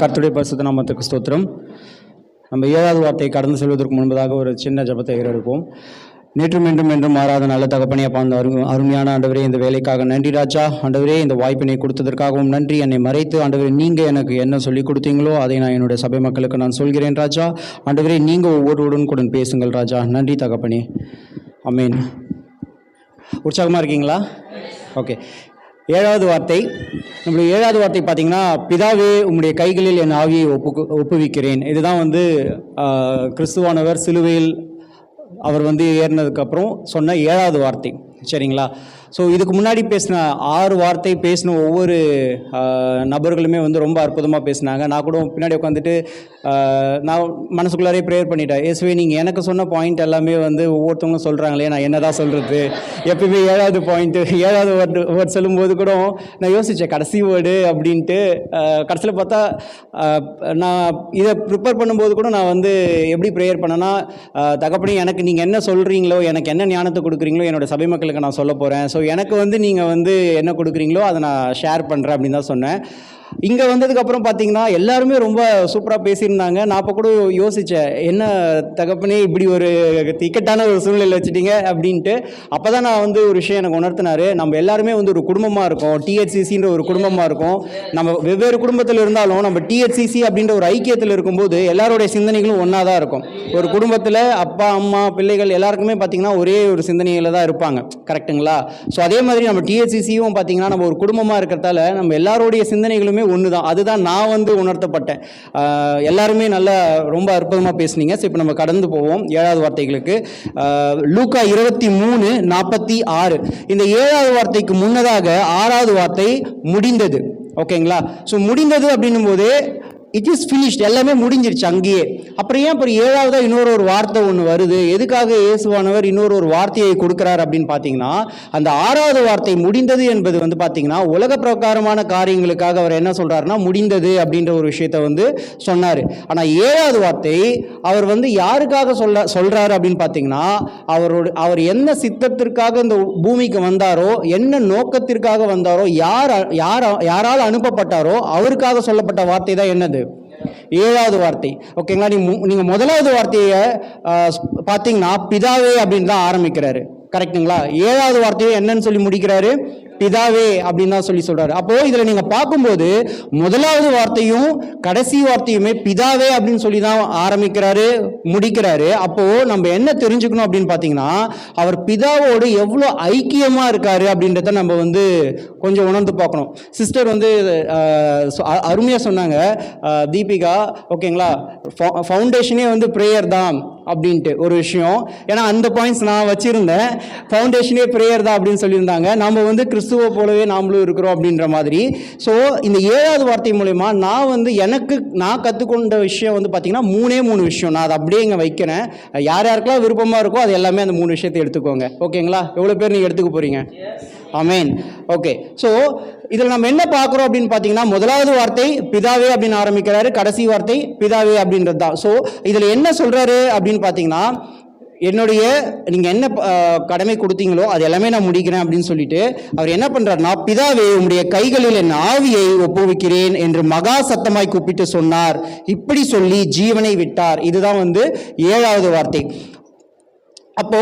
கர்த்தருடைய பரிசுத்த நாமத்துக்கு ஸ்தோத்திரம். நம்ம 7வது வார்த்தையை கடந்து செல்வதற்கு முன்பதாக ஒரு சின்ன ஜெபத்தை ஏறெடுப்போம். நேற்றும் என்றும் மாறாத நல்ல தகப்பனே, அந்த அருமையான ஆண்டவரே, இந்த வேலைக்காக நன்றி ராஜா. ஆண்டவரே, இந்த வாய்ப்பினை கொடுத்ததற்காகவும் நன்றி. என்னை மறைத்து ஆண்டவரே, நீங்கள் எனக்கு என்ன சொல்லிக் கொடுத்தீங்களோ அதை நான் என்னுடைய சபை மக்களுக்கு நான் சொல்கிறேன் ராஜா. ஆண்டவரே, நீங்கள் ஒவ்வொருவருடன் கூட பேசுங்கள் ராஜா. நன்றி தகப்பனே. ஆமென். உற்சாகமாக இருக்கீங்களா? ஓகே. 7வது வார்த்தை. நம்மளுடைய 7வது வார்த்தை பார்த்தீங்கன்னா, பிதாவே உம்முடைய கைகளில் என் ஆவியை ஒப்புவிக்கிறேன். இதுதான் கிறிஸ்துவானவர் சிலுவையில் அவர் ஏறினதுக்கப்புறம் சொன்ன 7வது வார்த்தை. சரிங்களா? ஸோ இதுக்கு முன்னாடி பேசின 6 வார்த்தை பேசின ஒவ்வொரு நபர்களுமே ரொம்ப அற்புதமாக பேசினாங்க. நான் கூட பின்னாடி உட்காந்துட்டு நான் மனசுக்குள்ளாரே ப்ரேயர் பண்ணிட்டேன். இயேசுவே, நீங்கள் எனக்கு சொன்ன பாயிண்ட் எல்லாமே ஒவ்வொருத்தவங்க சொல்கிறாங்களே, நான் என்ன தான் சொல்கிறது? எப்பயுமே 7வது பாயிண்ட்டு 7வது வேர்ட் சொல்லும்போது கூட நான் யோசித்தேன் கடைசி வேர்டு அப்படின்ட்டு. கடைசியில் பார்த்தா நான் இதை ப்ரிப்பேர் பண்ணும்போது கூட நான் எப்படி ப்ரேயர் பண்ணேன்னா, தகப்பனே, எனக்கு நீங்கள் என்ன சொல்கிறீங்களோ, எனக்கு என்ன ஞானத்தை கொடுக்குறீங்களோ என்னோடய சபை மக்களுக்கு நான் சொல்ல போகிறேன். ஸோ எனக்கு நீங்கள் என்ன கொடுக்குறீங்களோ அதை நான் ஷேர் பண்ணுறேன் அப்படின்னு தான் சொன்னேன். இங்கே வந்ததுக்கப்புறம் பார்த்தீங்கன்னா எல்லாருமே ரொம்ப சூப்பராக பேசியிருந்தாங்க. நான் அப்போ கூட யோசித்தேன், என்ன தகப்பனே இப்படி ஒரு இக்கட்டான ஒரு சூழ்நிலை வச்சுட்டீங்க அப்படின்ட்டு. அப்போ தான் நான் ஒரு விஷயம் எனக்கு உணர்த்தினார். நம்ம எல்லாருமே ஒரு குடும்பமாக இருக்கோம், டிஹெச்சிசின்ற ஒரு குடும்பமாக இருக்கும். நம்ம வெவ்வேறு குடும்பத்தில் இருந்தாலும் நம்ம டிஹெச்சிசி அப்படின்ற ஒரு ஐக்கியத்தில் இருக்கும்போது எல்லாருடைய சிந்தனைகளும் ஒன்றா தான் இருக்கும். ஒரு குடும்பத்தில் அப்பா அம்மா பிள்ளைகள் எல்லாருக்குமே பார்த்தீங்கன்னா ஒரே ஒரு சிந்தனையில் தான் இருப்பாங்க. கரெக்டுங்களா? ஸோ அதே மாதிரி நம்ம டிஹெச்சிசியும் பார்த்தீங்கன்னா நம்ம ஒரு குடும்பமாக இருக்கிறதால நம்ம எல்லாருடைய சிந்தனைகளுமே ஒன்று தான். அதுதான் நான் உணர்த்தப்பட்டேன். எல்லாருமே நல்லா ரொம்ப அற்புதமாக பேசுனீங்க. ஸோ இப்போ நம்ம கடந்து போவோம் 7வது வார்த்தைகளுக்கு. லூக்கா 23:46. இந்த 7வது வார்த்தைக்கு முன்னதாக 6வது வார்த்தை முடிந்தது. ஓகேங்களா? ஸோ முடிந்தது அப்படின்னும் போது இட் இஸ் ஃபினிஷ்ட், எல்லாமே முடிஞ்சிருச்சு அங்கேயே. அப்புறம் ஏன் அப்புறம் 7வதா இன்னொரு வார்த்தை ஒன்று வருது? எதுக்காக இயேசுவானவர் இன்னொரு வார்த்தையை கொடுக்குறார் அப்படின்னு பார்த்தீங்கன்னா, அந்த 6வது வார்த்தை முடிந்தது என்பது பார்த்தீங்கன்னா உலக பிரகாரமான காரியங்களுக்காக அவர் என்ன சொல்கிறாருன்னா முடிந்தது அப்படின்ற ஒரு விஷயத்தை சொன்னார். ஆனால் 7வது வார்த்தை அவர் யாருக்காக சொல்கிறாரு அப்படின்னு பார்த்தீங்கன்னா, அவர் என்ன சித்தத்திற்காக இந்த பூமிக்கு வந்தாரோ, என்ன நோக்கத்திற்காக வந்தாரோ, யாரால் அனுப்பப்பட்டாரோ அவருக்காக சொல்லப்பட்ட வார்த்தை தான் என்னது? 7வது வார்த்தை. ஓகேங்களா? நீங்க 1வது வார்த்தையை பார்த்தீங்கன்னா பிதாவே அப்படின்னு தான் ஆரம்பிக்கிறாரு. கரெக்டுங்களா? 7வது வார்த்தையை என்னன்னு சொல்லி முடிக்கிறாரு? பிதாவே அப்படின்னு தான் சொல்றாரு. அப்போ இதுல நீங்க பார்க்கும்போது 1வது வார்த்தையும் கடைசி வார்த்தையுமே பிதாவே அப்படின்னு சொல்லி தான் ஆரம்பிக்கிறாரு, முடிக்கிறாரு. அப்போ நம்ம என்ன தெரிஞ்சுக்கணும் அப்படின்னு பார்த்தீங்கன்னா, அவர் பிதாவோடு எவ்வளோ ஐக்கியமா இருக்காரு அப்படின்றத நம்ம கொஞ்சம் உணர்ந்து பார்க்கணும். சிஸ்டர் அருமையா சொன்னாங்க, தீபிகா. ஓகேங்களா? ஃபவுண்டேஷனே ப்ரேயர் தான் அப்படின்ட்டு ஒரு விஷயம். ஏன்னா அந்த பாயிண்ட்ஸ் நான் வச்சிருந்தேன். ஃபவுண்டேஷனே ப்ரேயர் தான் அப்படின்னு சொல்லியிருந்தாங்க. நம்ம கிறிஸ்துவ போலவே நாமளும் இருக்கிறோம் அப்படின்ற மாதிரி. ஸோ இந்த 7வது வார்த்தை மூலமா நான் கற்றுக்கொண்ட விஷயம் பார்த்தீங்கன்னா 3 விஷயம். நான் அதை அப்படியே இங்கே வைக்கிறேன். யாருக்கெல்லாம் விருப்பமாக இருக்கோ அது எல்லாமே அந்த 3 விஷயத்தை எடுத்துக்கோங்க. ஓகேங்களா? எவ்வளோ பேர் நீங்கள் எடுத்துக்க போறீங்க? ஆமென். ஓகே. ஸோ இதில் நம்ம என்ன பார்க்குறோம் அப்படின்னு பார்த்தீங்கன்னா, 1வது வார்த்தை பிதாவே அப்படின்னு ஆரம்பிக்கிறாரு, கடைசி வார்த்தை பிதாவே அப்படின்றது தான். ஸோ இதில் என்ன சொல்கிறாரு அப்படின்னு பார்த்தீங்கன்னா, நீங்கள் என்ன கடமை கொடுத்தீங்களோ அது எல்லாமே நான் முடிக்கிறேன் அப்படின்னு சொல்லிட்டு அவர் என்ன பண்ணுறாருன்னா, பிதாவே உம்முடைய கைகளில் என் ஆவியை ஒப்புவிக்கிறேன் என்று மகா சத்தமாய் கூப்பிட்டு சொன்னார். இப்படி சொல்லி ஜீவனை விட்டார். இதுதான் 7வது வார்த்தை. அப்போ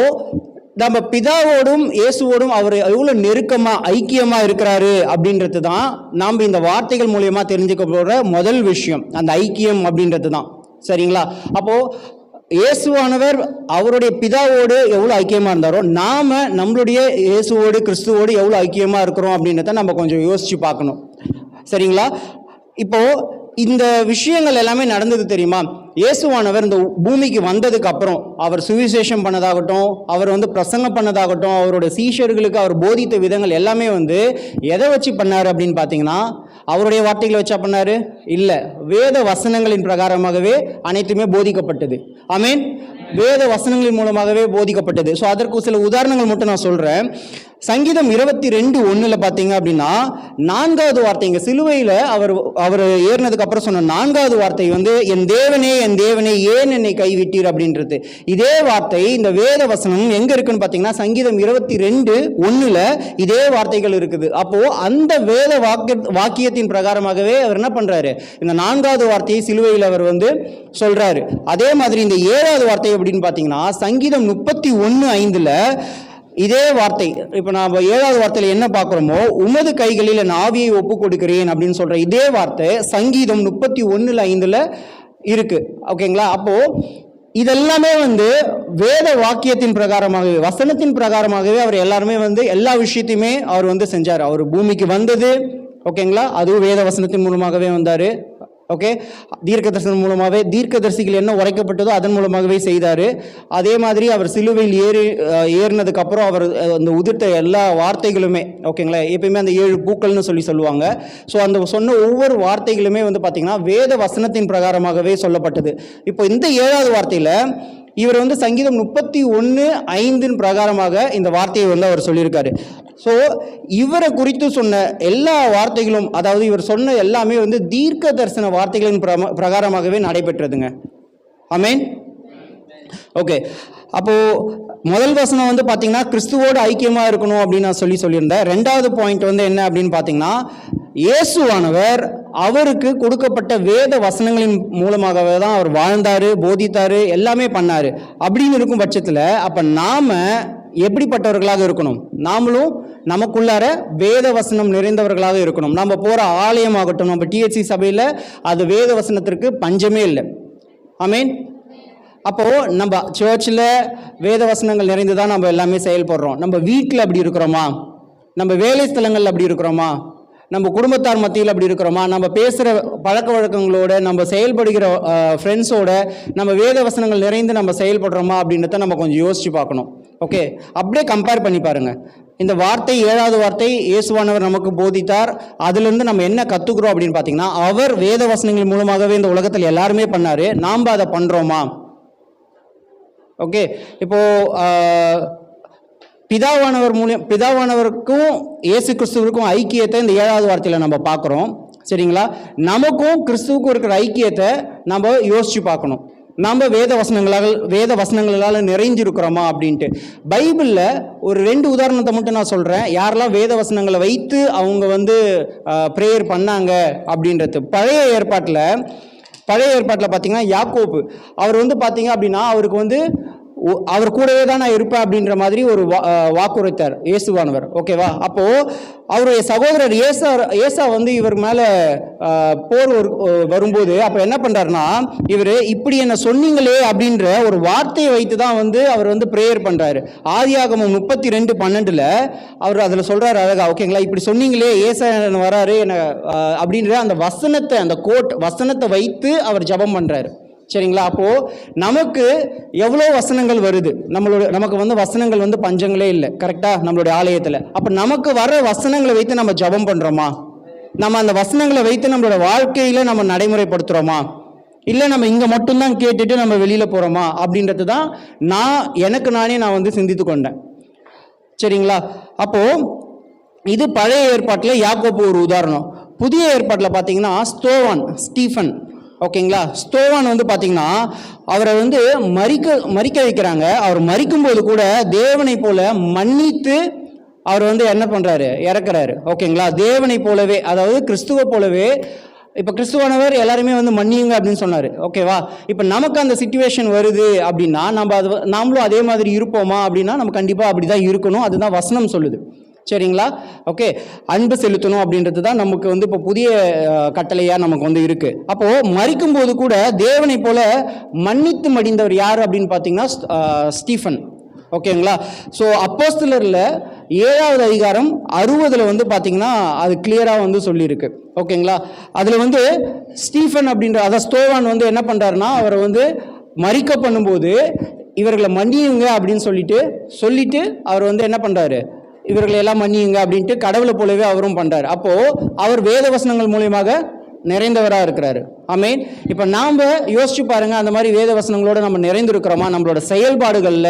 நம்ம பிதாவோடும் இயேசுவோடும் அவர் எவ்வளோ நெருக்கமாக ஐக்கியமாக இருக்கிறாரு அப்படின்றது தான் நாம் இந்த வார்த்தைகள் மூலமா தெரிஞ்சுக்க போகிற முதல் விஷயம். அந்த ஐக்கியம் அப்படின்றது தான். சரிங்களா? அப்போது இயேசுவானவர் அவருடைய பிதாவோடு எவ்வளோ ஐக்கியமாக இருந்தாரோ, நாம் நம்மளுடைய இயேசுவோடு கிறிஸ்துவோடு எவ்வளோ ஐக்கியமாக இருக்கிறோம் அப்படின்றத நம்ம கொஞ்சம் யோசித்து பார்க்கணும். சரிங்களா? இப்போது இந்த விஷயங்கள் எல்லாமே நடந்தது தெரியுமா? இயேசுவானவர் இந்த பூமிக்கு வந்ததுக்கு அப்புறம் அவர் சுவிசேஷம் பண்ணதாகட்டும், அவர் பிரசங்கம் பண்ணதாகட்டும், அவரோட சீஷர்களுக்கு அவர் போதித்த விதங்கள் எல்லாமே எதை வச்சு பண்ணார் அப்படின்னு பார்த்தீங்கன்னா, அவருடைய வார்த்தைகளை வச்சா பண்ணாரு? இல்லை, வேத வசனங்களின் பிரகாரமாகவே அனைத்துமே போதிக்கப்பட்டது. ஆமென். வேத வசனங்களின் மூலமாகவே போதிக்கப்பட்டது. ஸோ அதற்கு சில உதாரணங்கள் மட்டும் நான் சொல்கிறேன். சங்கீதம் 22:1 பார்த்தீங்க அப்படின்னா 4வது வார்த்தை, இங்கே சிலுவையில் அவர் ஏறினதுக்கு அப்புறம் சொன்ன 4வது வார்த்தை என் தேவனே என் தேவனே ஏன் என்னை கைவிட்டீர் அப்படின்றது. இதே வார்த்தை இந்த வேத வசனம் எங்க இருக்குன்னு பார்த்தீங்கன்னா சங்கீதம் 22:1 இதே வார்த்தைகள் இருக்குது. அப்போ அந்த வேத வாக்கியத்தின் பிரகாரமாகவே அவர் என்ன பண்றாரு, இந்த 4வது வார்த்தையை சிலுவையில் அவர் வந்து சொல்றாரு. அதே மாதிரி இந்த 7வது வார்த்தை அப்படின்னு பார்த்தீங்கன்னா சங்கீதம் 31:5 இதே வார்த்தை. இப்போ நாம் 7வது வார்த்தையில் என்ன பார்க்குறோமோ, உமது கைகளில் என் ஆவியை ஒப்பு கொடுக்கிறேன் அப்படின்னு சொல்ற இதே வார்த்தை சங்கீதம் 31:5 இருக்கு. ஓகேங்களா? அப்போ இதெல்லாமே வந்து வேத வாக்கியத்தின் பிரகாரமாகவே, வசனத்தின் பிரகாரமாகவே அவர் எல்லாருமே வந்து எல்லா விஷயத்தையுமே அவர் வந்து செஞ்சார். அவர் பூமிக்கு வந்தது, ஓகேங்களா, அதுவும் வேத வசனத்தின் மூலமாகவே வந்தார். ஓகே, தீர்க்க தரிசனம் மூலமாகவே தீர்க்கதரிசிகள் என்ன உரைக்கப்பட்டதோ அதன் மூலமாகவே செய்தார். அதே மாதிரி அவர் சிலுவையில் ஏறினதுக்கப்புறம் அவர் அந்த உதிர்த்த எல்லா வார்த்தைகளுமே, ஓகேங்களா, எப்பயுமே அந்த 7 பூக்கள்னு சொல்லுவாங்க. ஸோ அந்த சொன்ன ஒவ்வொரு வார்த்தைகளுமே வந்து பார்த்திங்கன்னா வேத வசனத்தின் பிரகாரமாகவே சொல்லப்பட்டது. இப்போ இந்த 7வது வார்த்தையில் இவர் வந்து சங்கீதம் 31:5 பிரகாரமாக இந்த வார்த்தையை வந்து அவர் சொல்லியிருக்காரு. ஸோ இவரை குறித்து சொன்ன எல்லா வார்த்தைகளும், அதாவது இவர் சொன்ன எல்லாமே வந்து தீர்க்க தரிசன வார்த்தைகளின் பிரகாரமாகவே நடைபெற்றதுங்க. ஆமென். ஓகே, அப்போ முதல் வசனம் வந்து பார்த்தீங்கன்னா கிறிஸ்துவோடு ஐக்கியமாக இருக்கணும் அப்படின்னு நான் சொல்லியிருந்தேன். 2வது பாயிண்ட் வந்து என்ன அப்படின்னு பார்த்தீங்கன்னா, இயேசுவானவர் அவருக்கு கொடுக்கப்பட்ட வேத வசனங்களின் மூலமாகவே தான் அவர் வாழ்ந்தார், போதித்தார், எல்லாமே பண்ணார். அப்படின்னு இருக்கும் பட்சத்தில் அப்போ நாம் எப்படிப்பட்டவர்களாக இருக்கணும்? நாமளும் நமக்குள்ளார வேத வசனம் நிறைந்தவர்களாக இருக்கணும். நம்ம போகிற ஆலயமாகட்டும், நம்ம டிஹெச்சி சபையில் அது வேத வசனத்திற்கு பஞ்சமே இல்லை. ஆமென். அப்போது நம்ம சர்ச்சில் வேத வசனங்கள் நிறைந்து தான் நம்ம எல்லாமே செயல்படுறோம். நம்ம வீட்டில் அப்படி இருக்கிறோமா? நம்ம வேலை ஸ்தலங்கள் அப்படி இருக்கிறோமா? நம்ம குடும்பத்தார் மத்தியில் அப்படி இருக்கிறோமா? நம்ம பேசுகிற பழக்க வழக்கங்களோட, நம்ம செயல்படுகிற ஃப்ரெண்ட்ஸோட நம்ம வேத வசனங்கள் நிறைந்து நம்ம செயல்படுறோமா அப்படின்றத நம்ம கொஞ்சம் யோசித்து பார்க்கணும். ஓகே, அப்படியே கம்பேர் பண்ணி பாருங்கள். இந்த வார்த்தை 7வது வார்த்தை இயேசுவானவர் நமக்கு போதித்தார். அதுலேருந்து நம்ம என்ன கற்றுக்குறோம் அப்படின்னு பார்த்தீங்கன்னா, அவர் வேத வசனங்கள் மூலமாகவே இந்த உலகத்தில் எல்லாருமே பண்ணார். நாம் அதை பண்ணுறோமா? ஓகே, இப்போது பிதாவானவருக்கும் இயேசு கிறிஸ்துவுக்கும் ஐக்கியத்தை இந்த 7வது வார்த்தையில் நம்ம பார்க்குறோம். சரிங்களா? நமக்கும் கிறிஸ்துவுக்கும் இருக்கிற ஐக்கியத்தை நம்ம யோசித்து பார்க்கணும். நம்ம வேத வசனங்களால் நிறைஞ்சிருக்கிறோமா அப்படின்ட்டு. பைபிளில் ஒரு 2 உதாரணத்தை மட்டும் நான் சொல்கிறேன். யாரெல்லாம் வேத வசனங்களை வைத்து அவங்க வந்து ப்ரேயர் பண்ணாங்க அப்படின்றது. பழைய ஏற்பாட்டில் பார்த்தீங்கன்னா யாக்கோப்பு அவர் வந்து பார்த்தீங்க அப்படின்னா அவருக்கு வந்து அவர் கூடவே தான் நான் இருப்பேன் அப்படின்ற மாதிரி ஒரு வாக்குறுத்தார் இயேசுவானவர். ஓகேவா? அப்போது அவருடைய சகோதரர் ஏசா வந்து இவர் மேலே போர் வரும்போது அப்போ என்ன பண்ணுறாருனா, இவர் இப்படி என்ன சொன்னீங்களே அப்படின்ற ஒரு வார்த்தையை வைத்து தான் வந்து அவர் வந்து ப்ரேயர் பண்ணுறாரு. ஆதியாகமம் 32:12 அவர் அதில் சொல்கிறார் அழகா. ஓகேங்களா? இப்படி சொன்னீங்களே, ஏசா வராரு என்ன அப்படின்ற அந்த வசனத்தை, அந்த வசனத்தை வைத்து அவர் ஜெபம் பண்ணுறாரு. சரிங்களா? அப்போது நமக்கு எவ்வளோ வசனங்கள் வருது, நமக்கு வந்து வசனங்கள் வந்து பஞ்சங்களே இல்லை. கரெக்டாக? நம்மளுடைய ஆலயத்தில் அப்போ நமக்கு வர வசனங்களை வைத்து நம்ம ஜெபம் பண்ணுறோமா? நம்ம அந்த வசனங்களை வைத்து நம்மளோட வாழ்க்கையில் நம்ம நடைமுறைப்படுத்துகிறோமா? இல்லை நம்ம இங்கே மட்டும்தான் கேட்டுட்டு நம்ம வெளியில் போகிறோமா அப்படின்றது தான் எனக்கு நானே வந்து சிந்தித்து கொண்டேன். சரிங்களா? அப்போது இது பழைய ஏற்பாட்டில் யாக்கோப்பு ஒரு உதாரணம். புதிய ஏற்பாட்டில் பார்த்தீங்கன்னா ஸ்டீஃபன். ஓகேங்களா? ஸ்தோவான் வந்து பார்த்தீங்கன்னா அவரை வந்து மரிக்க வைக்கிறாங்க. அவர் மரிக்கும்போது கூட தேவனை போல மன்னித்து அவர் வந்து என்ன பண்ணுறாரு, இறக்குறாரு. ஓகேங்களா? தேவனை போலவே, அதாவது கிறிஸ்துவை போலவே. இப்போ கிறிஸ்துவானவர் எல்லாருமே வந்து மன்னியுங்க அப்படின்னு சொன்னார். ஓகேவா? இப்போ நமக்கு அந்த சிச்சுவேஷன் வருது அப்படின்னா நாமளும் அதே மாதிரி இருப்போமா அப்படின்னா நம்ம கண்டிப்பாக அப்படி தான் இருக்கணும். அதுதான் வசனம் சொல்லுது. சரிங்களா? ஓகே, அன்பு செலுத்தணும் அப்படின்றது தான் நமக்கு வந்து இப்போ புதிய கட்டளையாக நமக்கு வந்து இருக்குது. அப்போது மரிக்கும்போது கூட தேவனை போல மன்னித்து மடிந்தவர் யார் அப்படின்னு பார்த்தீங்கன்னா ஸ்டீஃபன். ஓகேங்களா? ஸோ அப்போஸ்தலரில் 7வது அதிகாரம் 60 வந்து பார்த்தீங்கன்னா அது கிளியராக வந்து சொல்லியிருக்கு. ஓகேங்களா? அதில் வந்து ஸ்டீஃபன் அப்படின்ற, அதாவது ஸ்தோவான் வந்து என்ன பண்ணுறாருன்னா அவரை வந்து மரிக்க பண்ணும்போது இவர்களை மன்னியுங்க அப்படின்னு சொல்லிட்டு அவர் வந்து என்ன பண்ணுறாரு, இவர்களை எல்லாம் மன்னியுங்க அப்படின்ட்டு கடவுளை போலவே அவரும் பண்ணுறாரு. அப்போது அவர் வேத வசனங்கள் மூலியமாக நிறைந்தவராக இருக்கிறாரு. ஆமென். இப்போ நாம் யோசிச்சு பாருங்க, அந்த மாதிரி வேத வசனங்களோட நம்ம நிறைந்திருக்கிறோமா, நம்மளோட செயல்பாடுகளில்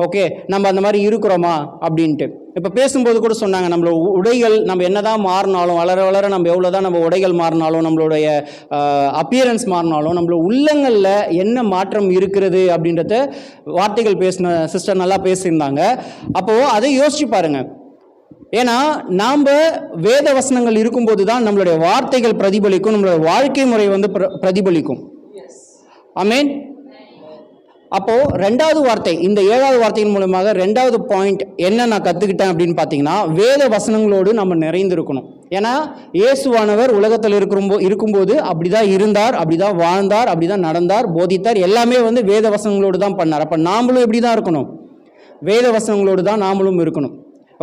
ஓகே நம்ம அந்த மாதிரி இருக்கிறோமா அப்படின்ட்டு. இப்போ பேசும்போது கூட சொன்னாங்க, நம்மளோட உடைகள் நம்ம என்னதான் மாறினாலும், வளர வளர நம்ம எவ்வளோதான் நம்ம உடைகள் மாறினாலும், நம்மளுடைய அப்பியரன்ஸ் மாறினாலும், நம்மளோட உள்ளங்களில் என்ன மாற்றம் இருக்கிறது அப்படின்றத வார்த்தைகள் பேசின சிஸ்டர் நல்லா பேசியிருந்தாங்க. அப்போது அதை யோசிச்சு பாருங்க. ஏன்னா நாம் வேத வசனங்கள் இருக்கும்போது தான் நம்மளுடைய வார்த்தைகள் பிரதிபலிக்கும், நம்மளுடைய வாழ்க்கை முறை வந்து பிரதிபலிக்கும். ஆமென். அப்போ ரெண்டாவது வார்த்தை, இந்த 7வது வார்த்தையின் மூலமாக ரெண்டாவது பாயிண்ட் என்ன நான் கற்றுக்கிட்டேன் அப்படின்னு பார்த்தீங்கன்னா, வேத வசனங்களோடு நம்ம நிறைந்திருக்கணும். ஏன்னா இயேசுவானவர் உலகத்தில் இருக்கும்போது அப்படிதான் இருந்தார், அப்படிதான் வாழ்ந்தார், அப்படிதான் நடந்தார், போதித்தார், எல்லாமே வந்து வேத வசனங்களோடு தான் பண்ணார். அப்போ நாமளும் எப்படி தான் இருக்கணும்? வேத வசனங்களோடு தான் நாமளும் இருக்கணும்.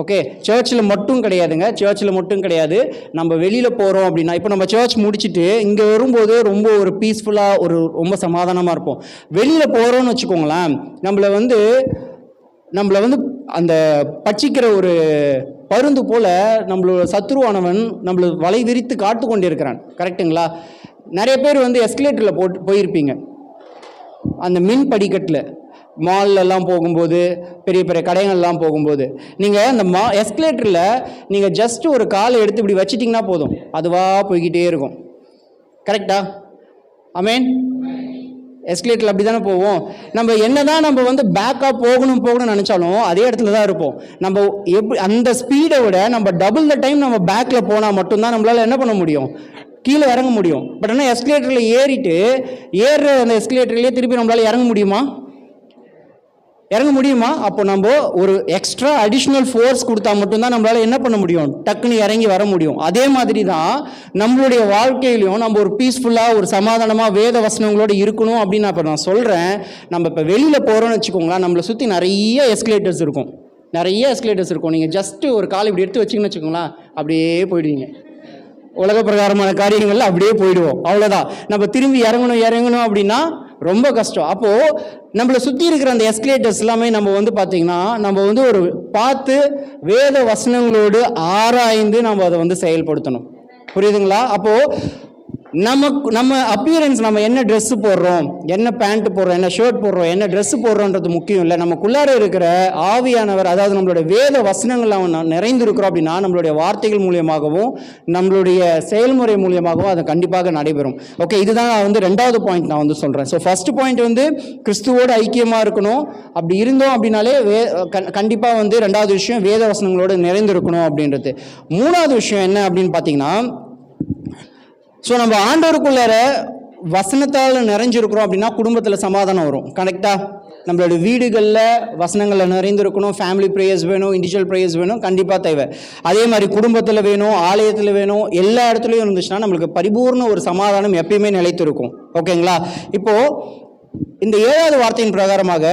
ஓகே, சர்ச்சில் மட்டும் கிடையாதுங்க, சர்ச்சில் மட்டும் கிடையாது. நம்ம வெளியில் போகிறோம் அப்படின்னா, இப்போ நம்ம சர்ச் முடிச்சுட்டு இங்கே வரும்போது ரொம்ப ஒரு பீஸ்ஃபுல்லாக ஒரு ரொம்ப சமாதானமாக இருப்போம். வெளியில் போகிறோன்னு வச்சுக்கோங்களேன், நம்மளை வந்து அந்த பட்சிக்கிற ஒரு பருந்து போல் நம்மளோட சத்ருவானவன் நம்மளை வலை விரித்து காத்து கொண்டு இருக்கிறான். கரெக்டுங்களா? நிறைய பேர் வந்து எஸ்கலேட்டரில் போயிருப்பீங்க, அந்த மின் படிக்கட்டில் மால்லெல்லாம் போகும்போது, பெரிய பெரிய கடைகள்லாம் போகும்போது, நீங்கள் அந்த எஸ்கலேட்டரில் நீங்கள் ஜஸ்ட் ஒரு காலை எடுத்து இப்படி வச்சிட்டிங்கன்னா போதும், அதுவாக போய்கிட்டே இருக்கும். கரெக்டா? ஆமென். எஸ்கலேட்டரில் அப்படி தானே போவோம். நம்ம என்னதான் நம்ம வந்து பேக்காக போகணும்னு நினச்சாலும் அதே இடத்துல தான் இருப்போம். நம்ம அந்த ஸ்பீடை விட நம்ம டபுள் த டைம் நம்ம பேக்கில் போனால் மட்டும்தான் நம்மளால் என்ன பண்ண முடியும்? கீழே இறங்க முடியும். பட் ஆனால் எஸ்கலேட்டரில் ஏறுற அந்த எஸ்கலேட்டர்லேயே திருப்பி நம்மளால் இறங்க முடியுமா? அப்போ நம்ம ஒரு எக்ஸ்ட்ரா அடிஷ்னல் ஃபோர்ஸ் கொடுத்தா மட்டும்தான் நம்மளால என்ன பண்ண முடியும்? டக்குன்னு இறங்கி வர முடியும். அதே மாதிரி தான் நம்மளுடைய வாழ்க்கையிலையும் நம்ம ஒரு பீஸ்ஃபுல்லாக, ஒரு சமாதானமாக வேத வசனங்களோடு இருக்கணும் அப்படின்னு நான் சொல்கிறேன். நம்ம இப்போ வெளியில் போகிறோன்னு வச்சுக்கோங்களேன், நம்மளை சுற்றி நிறைய எஸ்கலேட்டர்ஸ் இருக்கும். நீங்கள் ஜஸ்ட்டு ஒரு கால் இப்படி எடுத்து வச்சிங்கன்னு வச்சுக்கோங்களேன், அப்படியே போயிடுவீங்க. உலக பிரகாரமான காரியங்கள்ல அப்படியே போயிடுவோம். அவ்வளோதான். நம்ம திரும்பி இறங்கணும் அப்படின்னா ரொம்ப கஷ்டம். அப்போது நம்மளை சுற்றி இருக்கிற அந்த எஸ்கலேட்டர்ஸ் எல்லாமே நம்ம வந்து பார்த்திங்கன்னா, நம்ம வந்து ஒரு பார்த்து வேத வசனங்களோடு ஆராய்ந்து நம்ம அதை வந்து செயல்படுத்தணும். புரியுதுங்களா? அப்போது நம்ம அப்பியரன்ஸ், நம்ம என்ன ட்ரெஸ்ஸு போடுறோம், என்ன பேண்ட் போடுறோம், என்ன ஷர்ட் போடுறோம், என்ன ட்ரெஸ்ஸு போடுறோன்றது முக்கியம் இல்லை. நமக்குள்ளார இருக்கிற ஆவியானவர், அதாவது நம்மளுடைய வேத வசனங்கள் அவன் நிறைந்திருக்கிறோம் அப்படின்னா, நம்மளுடைய வார்த்தைகள் மூலியமாகவும் நம்மளுடைய செயல்முறை மூலியமாகவும் அது கண்டிப்பாக நடைபெறும். ஓகே, இதுதான் நான் வந்து ரெண்டாவது பாயிண்ட் நான் வந்து சொல்கிறேன். ஸோ ஃபர்ஸ்ட் பாயிண்ட் வந்து கிறிஸ்துவோடு ஐக்கியமாக இருக்கணும். அப்படி இருந்தோம் அப்படின்னாலே கண்டிப்பாக வந்து ரெண்டாவது விஷயம் வேத வசனங்களோடு நிறைந்திருக்கணும் அப்படின்றது. மூணாவது விஷயம் என்ன அப்படின்னு பார்த்தீங்கன்னா, ஸோ நம்ம ஆண்டவருக்குள்ளார வசனத்தால் நிறைஞ்சிருக்கிறோம் அப்படின்னா குடும்பத்தில் சமாதானம் வரும். கரெக்டாக? நம்மளோட வீடுகளில் வசனங்களில் நிறைந்திருக்கணும். ஃபேமிலி ப்ரேயர்ஸ் வேணும், இண்டிவிஜுவல் ப்ரேயர்ஸ் வேணும், கண்டிப்பாக தேவை. அதே மாதிரி குடும்பத்தில் வேணும், ஆலயத்தில் வேணும், எல்லா இடத்துலையும் இருந்துச்சுன்னா நம்மளுக்கு பரிபூர்ண ஒரு சமாதானம் எப்பயுமே நிலைத்திருக்கும். ஓகேங்களா? இப்போது இந்த 7வது வார்த்தையின் பிரகாரமாக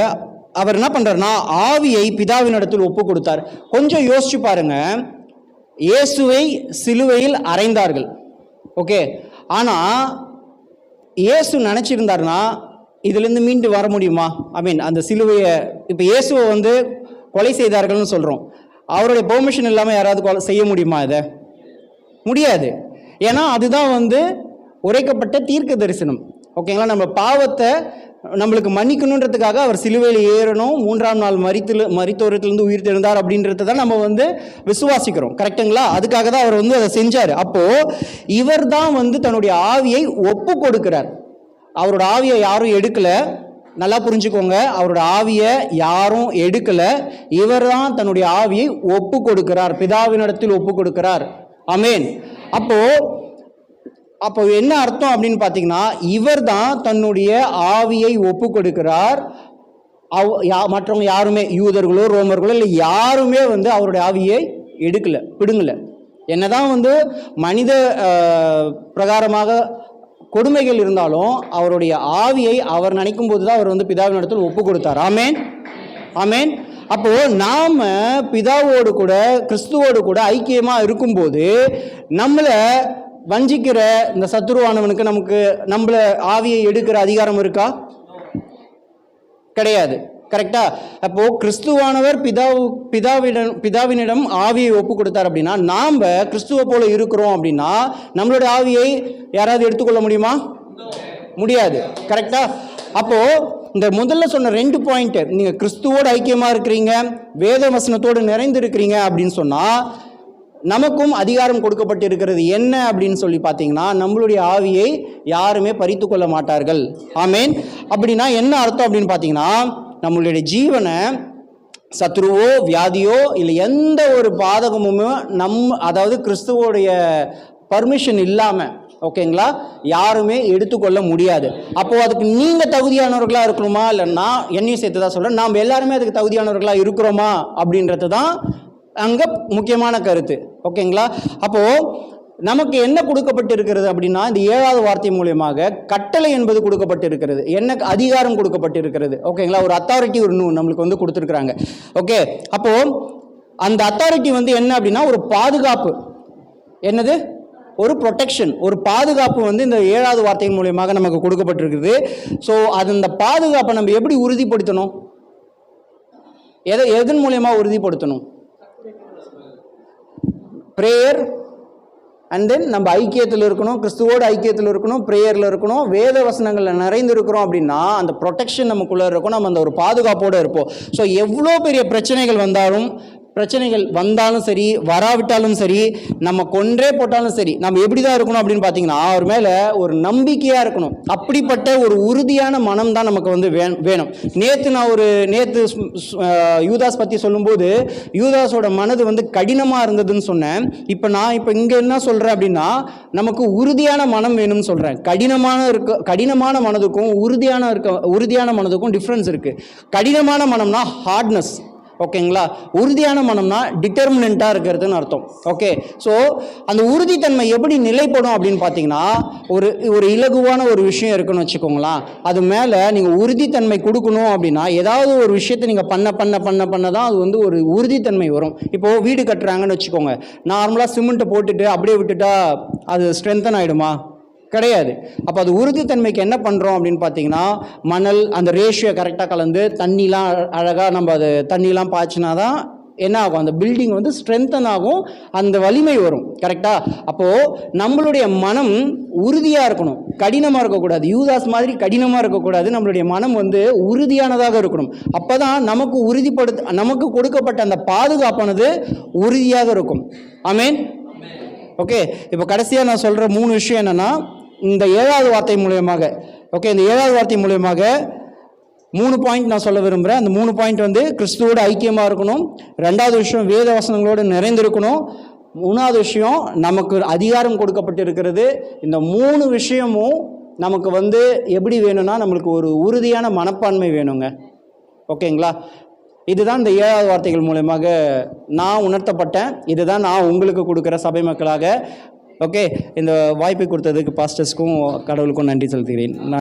அவர் என்ன பண்ணுறாருன்னா, ஆவியை பிதாவினிடத்தில் ஒப்பு கொடுத்தார். கொஞ்சம் யோசிச்சு பாருங்க, இயேசுவை சிலுவையில் அறைந்தார்கள். ஓகே, ஆனால் இயேசு நினச்சிருந்தாருன்னா இதுலேருந்து மீண்டு வர முடியுமா? அந்த சிலுவையை, இப்போ இயேசுவை வந்து கொலை செய்தார்கள்னு சொல்கிறோம், அவருடைய பெர்மிஷன் இல்லாமல் யாராவது கொலை செய்ய முடியுமா? இதை முடியாது. ஏன்னா அதுதான் வந்து உரைக்கப்பட்ட தீர்க்க தரிசனம். ஓகேங்களா? நம்ம பாவத்தை நம்மளுக்கு மன்னிக்கணுன்றதுக்காக அவர் சிலுவையில் ஏறணும், 3ஆம் நாள் மரித்தோரத்திலிருந்து உயிர் தெழுந்தார் அப்படின்றத தான் நம்ம வந்து விசுவாசிக்கிறோம். கரெக்டுங்களா? அதுக்காக தான் அவர் வந்து அதை செஞ்சார். அப்போது இவர் தான் வந்து தன்னுடைய ஆவியை ஒப்பு கொடுக்கிறார். அவரோட ஆவியை யாரும் எடுக்கலை. நல்லா புரிஞ்சுக்கோங்க, அவரோட ஆவியை யாரும் எடுக்கலை. இவர் தான் தன்னுடைய ஆவியை ஒப்பு கொடுக்கிறார், பிதாவினிடத்தில் ஒப்பு கொடுக்கிறார். ஆமென். அப்போ என்ன அர்த்தம் அப்படின்னு பார்த்தீங்கன்னா, இவர் தான் தன்னுடைய ஆவியை ஒப்பு கொடுக்கிறார். மற்றவங்க யாருமே, யூதர்களோ ரோமர்களோ இல்லை, யாருமே வந்து அவருடைய ஆவியை எடுக்கலை, பிடுங்கலை. என்னதான் வந்து மனித பிரகாரமாக கொடுமைகள் இருந்தாலும் அவருடைய ஆவியை அவர் நினைக்கும் போது தான் அவர் வந்து பிதாவின் இடத்தில் ஒப்பு கொடுத்தார். ஆமென். அப்போ நாம பிதாவோடு கூட கிறிஸ்துவோடு கூட ஐக்கியமா இருக்கும்போது நம்மளை வஞ்சிக்கிற இந்த சத்துருவானவனுக்கு நம்மள ஆவியை எடுக்கிற அதிகாரம் இருக்கா? கிடையாது. கரெக்டா? அப்போ கிறிஸ்துவானவர் பிதாவினிடம் ஆவியை ஒப்பு கொடுத்தார் அப்படின்னா நாம் கிறிஸ்துவ போல இருக்கிறோம் அப்படின்னா நம்மளுடைய ஆவியை யாராவது எடுத்துக்கொள்ள முடியுமா? முடியாது. கரெக்டா? அப்போ இந்த முதல்ல சொன்ன 2 பாயிண்ட், நீங்க கிறிஸ்துவோடு ஐக்கியமா இருக்கிறீங்க, வேத வசனத்தோடு நிறைந்து இருக்கிறீங்க அப்படின்னு சொன்னா நமக்கும் அதிகாரம் கொடுக்கப்பட்டு இருக்கிறது என்ன அப்படின்னு சொல்லி பார்த்தீங்கன்னா, நம்மளுடைய ஆவியை யாருமே பறித்து கொள்ள மாட்டார்கள். ஆமேன். அப்படின்னா என்ன அர்த்தம் அப்படின்னு பார்த்தீங்கன்னா, நம்மளுடைய ஜீவனை சத்ருவோ வியாதியோ இல்லை எந்த ஒரு பாதகமுமே அதாவது கிறிஸ்துவோடைய பர்மிஷன் இல்லாமல், ஓகேங்களா, யாருமே எடுத்துக்கொள்ள முடியாது. அப்போது அதுக்கு நீங்கள் தகுதியானவர்களாக இருக்கணுமா, இல்லை நான் என்னையும் சேர்த்து தான் சொல்கிறேன், நாம் எல்லாருமே அதுக்கு தகுதியானவர்களாக இருக்கிறோமா அப்படின்றது தான் அங்கே முக்கியமான கருத்து. ஓகேங்களா? அப்போது நமக்கு என்ன கொடுக்கப்பட்டு இருக்கிறது அப்படின்னா, இந்த 7வது வார்த்தை மூலியமாக கட்டளை என்பது கொடுக்கப்பட்டு இருக்கிறது. என்ன அதிகாரம் கொடுக்கப்பட்டு இருக்கிறது. ஓகேங்களா? ஒரு அத்தாரிட்டி நம்மளுக்கு வந்து கொடுத்துருக்குறாங்க. ஓகே, அப்போது அந்த அத்தாரிட்டி வந்து என்ன அப்படின்னா ஒரு பாதுகாப்பு. என்னது? ஒரு ப்ரொடெக்ஷன், ஒரு பாதுகாப்பு வந்து இந்த 7வது வார்த்தையின் மூலியமாக நமக்கு கொடுக்கப்பட்டிருக்குது. ஸோ அந்த பாதுகாப்பை நம்ம எப்படி உறுதிப்படுத்தணும்? எதன் மூலியமாக உறுதிப்படுத்தணும்? ப்ரேயர் அண்ட் தென் நம்ம ஐக்கியத்தில் இருக்கணும், கிறிஸ்துவோடு ஐக்கியத்தில் இருக்கணும், ப்ரேயரில் இருக்கணும், வேத வசனங்களில் நிறைந்து இருக்கிறோம் அப்படின்னா அந்த ப்ரொடெக்ஷன் நமக்குள்ளே இருக்கும், நம்ம அந்த ஒரு பாதுகாப்போடு இருப்போம். ஸோ எவ்வளோ பெரிய பிரச்சனைகள் வந்தாலும் சரி, வராவிட்டாலும் சரி, நம்ம கொன்றே போட்டாலும் சரி, நம்ம எப்படி தான் இருக்கணும் அப்படின்னு பார்த்தீங்கன்னா அவர் மேலே ஒரு நம்பிக்கையாக இருக்கணும். அப்படிப்பட்ட ஒரு உறுதியான மனம் தான் நமக்கு வந்து வேணும். நேற்று யூதாஸ் பற்றி சொல்லும்போது யூதாஸோட மனது வந்து கடினமாக இருந்ததுன்னு சொன்னேன். இப்போ இங்கே என்ன சொல்கிறேன் அப்படின்னா, நமக்கு உறுதியான மனம் வேணும்னு சொல்கிறேன். கடினமான மனதுக்கும் உறுதியான மனதுக்கும் டிஃப்ரென்ஸ் இருக்குது. கடினமான மனம்னா ஹார்ட்னஸ், ஓகேங்களா? உறுதியான மனம்னா டிட்டர்மினண்ட்டாக இருக்கிறதுன்னு அர்த்தம். ஓகே, ஸோ அந்த உறுதித்தன்மை எப்படி நிலைப்படும் அப்படின்னு பார்த்தீங்கன்னா, ஒரு இலகுவான ஒரு விஷயம் இருக்குன்னு வச்சுக்கோங்களேன், அது மேலே நீங்கள் உறுதித்தன்மை கொடுக்கணும் அப்படின்னா ஏதாவது ஒரு விஷயத்தை நீங்கள் பண்ண தான் அது வந்து ஒரு உறுதித்தன்மை வரும். இப்போது வீடு கட்டுறாங்கன்னு வச்சுக்கோங்க, நார்மலாக சிமெண்ட்டை போட்டுட்டு அப்படியே விட்டுட்டா அது ஸ்ட்ரென்தன் ஆகிடுமா? கிடையாது. அப்போ அது உறுதித்தன்மைக்கு என்ன பண்ணுறோம் அப்படின்னு பார்த்தீங்கன்னா, மணல் அந்த ரேஷியோ கரெக்டாக கலந்து தண்ணிலாம் அழகாக நம்ம அது தண்ணிலாம் பாய்ச்சினா தான் என்ன ஆகும், அந்த பில்டிங் வந்து ஸ்ட்ரென்தன் ஆகும், அந்த வலிமை வரும். கரெக்டாக? அப்போது நம்மளுடைய மனம் உறுதியாக இருக்கணும், கடினமாக இருக்கக்கூடாது. யூதாஸ் மாதிரி கடினமாக இருக்கக்கூடாது. நம்மளுடைய மனம் வந்து உறுதியானதாக இருக்கணும். அப்போ தான் நமக்கு கொடுக்கப்பட்ட அந்த பாதுகாப்பானது உறுதியாக இருக்கும். ஆமேன். ஓகே, இப்போ கடைசியாக நான் சொல்கிற 3 விஷயம் என்னென்னா, இந்த 7வது வார்த்தை மூலியமாக, ஓகே, இந்த 7வது வார்த்தை மூலியமாக 3 பாயிண்ட் நான் சொல்ல விரும்புகிறேன். அந்த 3 பாயிண்ட் வந்து கிறிஸ்துவோடு ஐக்கியமாக இருக்கணும், 2வது விஷயம் வேத வசனங்களோடு நிறைந்திருக்கணும், 3வது விஷயம் நமக்கு அதிகாரம் கொடுக்கப்பட்டு இருக்கிறது. இந்த 3 விஷயமும் நமக்கு வந்து எப்படி வேணும்னா, நம்மளுக்கு ஒரு உறுதியான மனப்பான்மை வேணுங்க. ஓகேங்களா? இதுதான் இந்த 7வது வார்த்தைகள் மூலமாக நான் உணர்த்தப்பட்டேன். இதுதான் நான் உங்களுக்கு கொடுக்குற சபை மக்களாக. ஓகே, இந்த வாய்ப்பை கொடுத்ததுக்கு பாஸ்டர்ஸ்க்கும் கடவுளுக்கும் நன்றி செலுத்துகிறேன்.